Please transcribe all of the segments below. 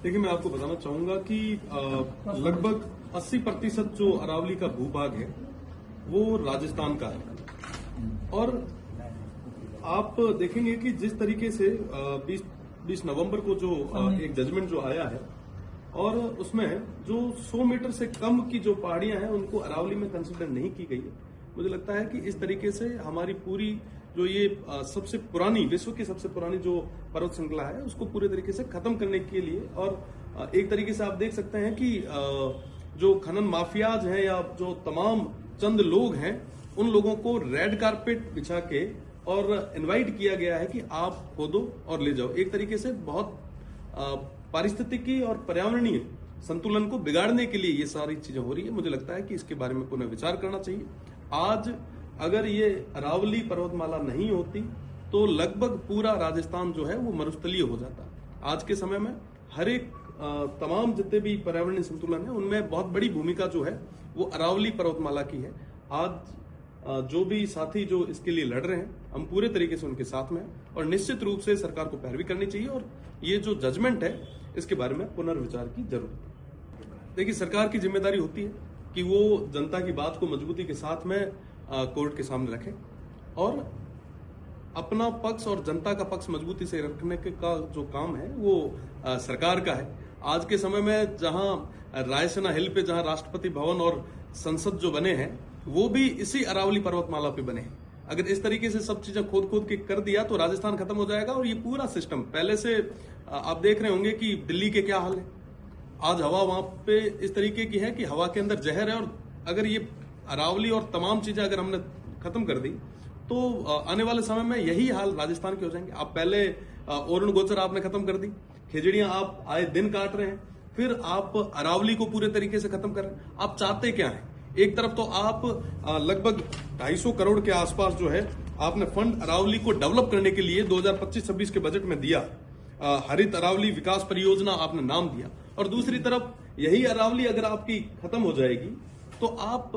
देखिए, मैं आपको बताना चाहूंगा कि लगभग 80% जो अरावली का भूभाग है वो राजस्थान का है। और आप देखेंगे कि जिस तरीके से 20 नवंबर को जो एक जजमेंट जो आया है और उसमें जो 100 मीटर से कम की जो पहाड़ियां हैं उनको अरावली में कंसिडर नहीं की गई है। मुझे लगता है कि इस तरीके से हमारी पूरी जो ये सबसे पुरानी, विश्व की सबसे पुरानी जो पर्वत श्रृंखला है उसको पूरे तरीके से खत्म करने के लिए, और एक तरीके से आप देख सकते हैं कि जो खनन माफियाज हैं या जो तमाम चंद लोग हैं उन लोगों को रेड कारपेट बिछा के और इनवाइट किया गया है कि आप खोदो और ले जाओ। एक तरीके से बहुत पारिस्थितिकी और पर्यावरणीय संतुलन को बिगाड़ने के लिए ये सारी चीजें हो रही है। मुझे लगता है कि इसके बारे में पुनः विचार करना चाहिए। आज अगर ये अरावली पर्वतमाला नहीं होती तो लगभग पूरा राजस्थान जो है वो मरुस्थलीय हो जाता। आज के समय में हर एक तमाम जितने भी पर्यावरणीय संतुलन है उनमें बहुत बड़ी भूमिका जो है वो अरावली पर्वतमाला की है। आज जो भी साथी जो इसके लिए लड़ रहे हैं हम पूरे तरीके से उनके साथ में हैं और निश्चित रूप से सरकार को पैरवी करनी चाहिए और ये जो जजमेंट है इसके बारे में पुनर्विचार की जरूरत है। देखिए, सरकार की जिम्मेदारी होती है कि वो जनता की बात को मजबूती के साथ में कोर्ट के सामने रखें और अपना पक्ष और जनता का पक्ष मजबूती से रखने का जो काम है वो सरकार का है। आज के समय में जहां रायसेना हिल पे जहां राष्ट्रपति भवन और संसद जो बने हैं वो भी इसी अरावली पर्वतमाला पे बने हैं। अगर इस तरीके से सब चीजें खोद के कर दिया तो राजस्थान खत्म हो जाएगा और ये पूरा सिस्टम पहले से आप देख रहे होंगे कि दिल्ली के क्या हाल है। आज हवा वहां पे इस तरीके की है कि हवा के अंदर जहर है और अगर ये अरावली और तमाम चीजें अगर हमने खत्म कर दी तो आने वाले समय में यही हाल राजस्थान के हो जाएंगे। आप पहले ओरण गोचर आपने खत्म कर दी, खिजड़ियां आप आए दिन काट रहे हैं, फिर आप अरावली को पूरे तरीके से खत्म कर रहे हैं। आप चाहते क्या हैं? एक तरफ तो आप लगभग 250 करोड़ के आसपास जो है आपने फंड अरावली को डेवलप करने के लिए 2025-26 के बजट में दिया, हरित अरावली विकास परियोजना आपने नाम दिया, और दूसरी तरफ यही अरावली अगर आपकी खत्म हो जाएगी तो आप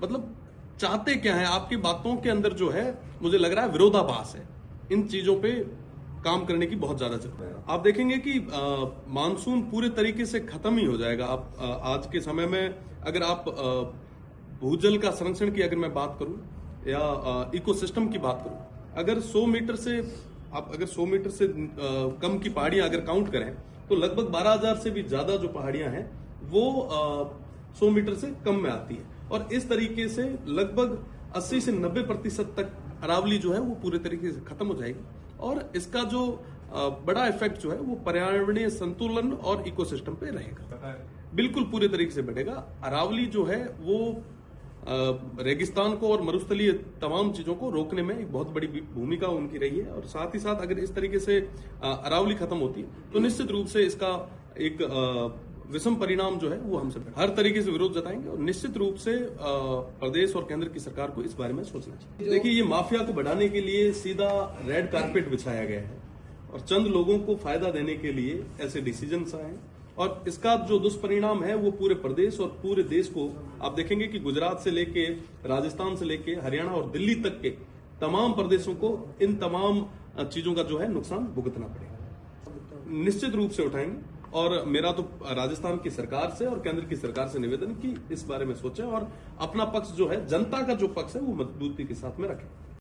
मतलब चाहते क्या है? आपकी बातों के अंदर जो है मुझे लग रहा है विरोधाभास है। इन चीजों पे काम करने की बहुत ज्यादा जरूरत है। आप देखेंगे कि मानसून पूरे तरीके से खत्म ही हो जाएगा। आप आज के समय में अगर आप भूजल का संरक्षण की अगर मैं बात करूं या इकोसिस्टम की बात करूं, अगर 100 मीटर से कम की पहाड़ियां अगर काउंट करें तो लगभग 12,000 से भी ज्यादा जो पहाड़ियां हैं वो 100 मीटर से कम में आती है। और इस तरीके से लगभग 80 से 90% तक अरावली जो है वो पूरे तरीके से खत्म हो जाएगी और इसका जो बड़ा इफेक्ट जो है वो पर्यावरणीय संतुलन और इकोसिस्टम पे रहेगा, बिल्कुल पूरे तरीके से बढ़ेगा। अरावली जो है वो रेगिस्तान को और मरुस्थलीय तमाम चीजों को रोकने में एक बहुत बड़ी भूमिका उनकी रही है और साथ ही साथ अगर इस तरीके से अरावली खत्म होती है तो निश्चित रूप से इसका एक विषम परिणाम जो है वो हमसे हर तरीके से विरोध जताएंगे और निश्चित रूप से प्रदेश और केंद्र की सरकार को इस बारे में सोचना चाहिए। देखिए, ये माफिया को बढ़ाने के लिए सीधा रेड कारपेट बिछाया गया है और चंद लोगों को फायदा देने के लिए ऐसे डिसीजंस आए हैं और इसका जो दुष्परिणाम है वो पूरे प्रदेश और पूरे देश को, आप देखेंगे कि गुजरात से लेके राजस्थान से लेके हरियाणा और दिल्ली तक के तमाम प्रदेशों को इन तमाम चीजों का जो है नुकसान भुगतना पड़ेगा। निश्चित रूप से उठाएंगे और मेरा तो राजस्थान की सरकार से और केंद्र की सरकार से निवेदन कि इस बारे में सोचें और अपना पक्ष जो है, जनता का जो पक्ष है वो मजबूती के साथ में रखें।